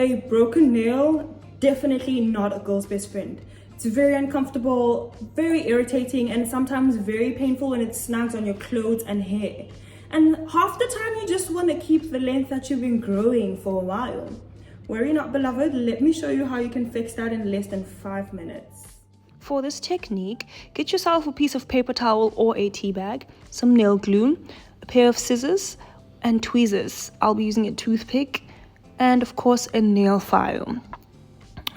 a broken nail, definitely not a girl's best friend. It's very uncomfortable, very irritating, and sometimes very painful when it snags on your clothes and hair. And half the time you just want to keep the length that you've been growing for a while. Worry not, beloved, let me show you how you can fix that in less than 5 minutes. For this technique, get yourself a piece of paper towel or a tea bag, some nail glue, a pair of scissors, and tweezers. I'll be using a toothpick, and of course a nail file.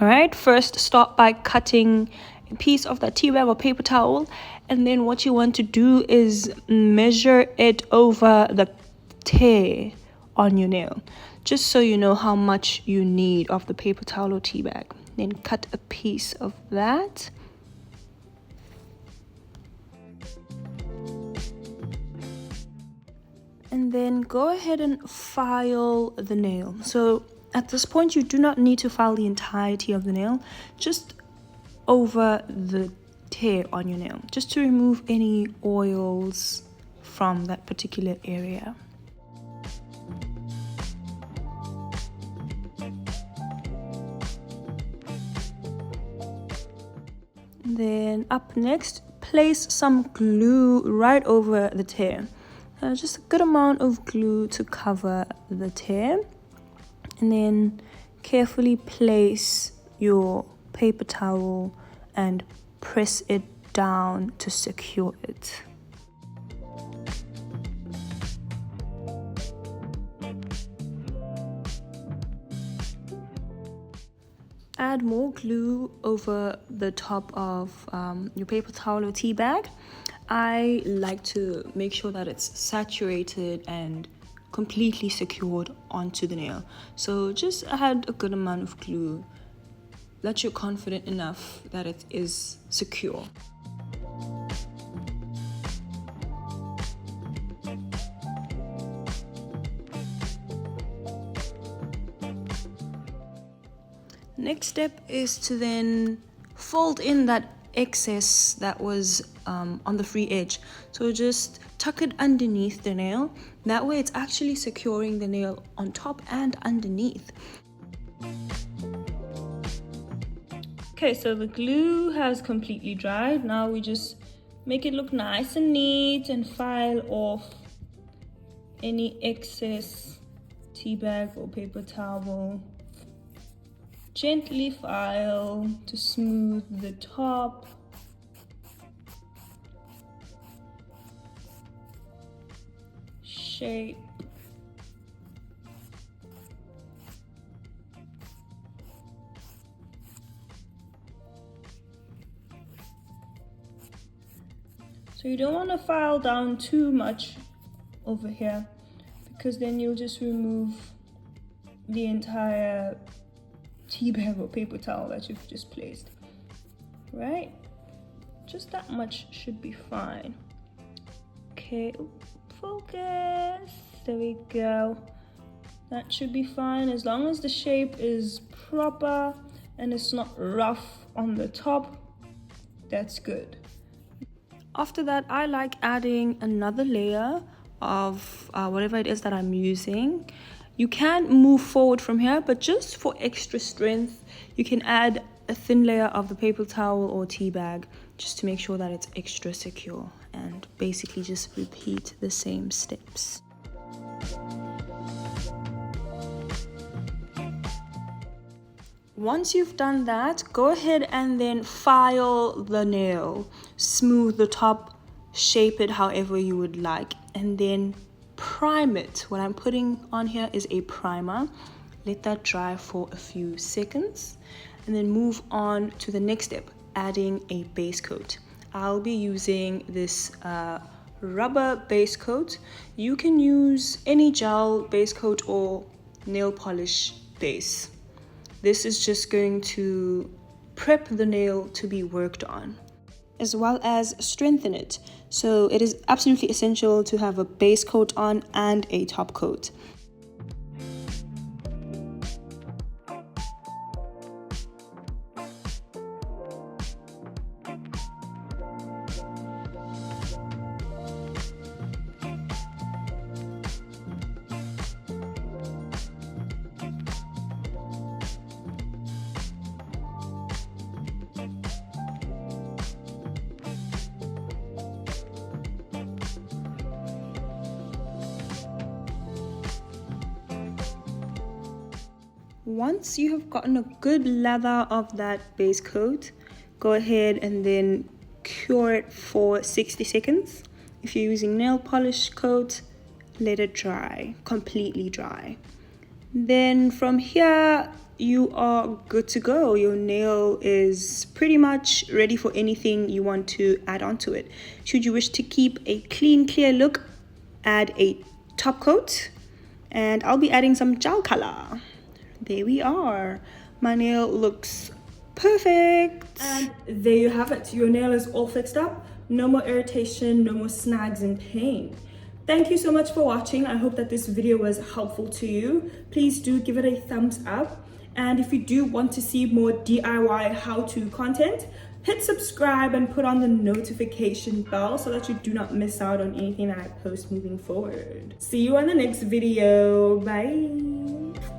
Alright, first start by cutting a piece of that tea bag or paper towel, and then what you want to do is measure it over the tear on your nail, just so you know how much you need of the paper towel or tea bag. Then cut a piece of that. And then go ahead and file the nail. So at this point, you do not need to file the entirety of the nail, just over the tear on your nail, just to remove any oils from that particular area. Then up next, place some glue right over the tear. Just a good amount of glue to cover the tear, and then carefully place your paper towel and press it down to secure it. Add more glue over the top of your paper towel or tea bag. I like to make sure that it's saturated and completely secured onto the nail. So just add a good amount of glue that you're confident enough that it is secure. Next step is to then fold in that excess that was on the free edge. So just tuck it underneath the nail. That way it's actually securing the nail on top and underneath. Okay, so the glue has completely dried. Now we just make it look nice and neat and file off any excess tea bag or paper towel. Gently file to smooth the top. Shape. So you don't want to file down too much over here, because then you'll just remove the entire tea bag or paper towel that you've just placed. Right? Just that much should be fine. Okay, focus. There we go. That should be fine as long as the shape is proper and it's not rough on the top. That's good. After that, I like adding another layer of whatever it is that I'm using. You can move forward from here, but just for extra strength, you can add a thin layer of the paper towel or tea bag just to make sure that it's extra secure, and basically just repeat the same steps. Once you've done that, go ahead and then file the nail. Smooth the top, shape it however you would like, and then prime it. What I'm putting on here is a primer. Let that dry for a few seconds, and then move on to the next step, adding a base coat. I'll be using this rubber base coat. You can use any gel base coat or nail polish base. This is just going to prep the nail to be worked on, as well as strengthen it. So it is absolutely essential to have a base coat on and a top coat. once you have gotten a good lather of that base coat, go ahead and then cure it for 60 seconds. If you're using nail polish coat, let it dry, completely dry. Then from here, you are good to go. Your nail is pretty much ready for anything you want to add onto it. Should you wish to keep a clean, clear look, add a top coat, and I'll be adding some gel color. There we are. My nail looks perfect. And there you have it. Your nail is all fixed up. No more irritation, no more snags and pain. Thank you so much for watching. I hope that this video was helpful to you. Please do give it a thumbs up. And if you do want to see more DIY how-to content, hit subscribe and put on the notification bell so that you do not miss out on anything that I post moving forward. See you on the next video. Bye.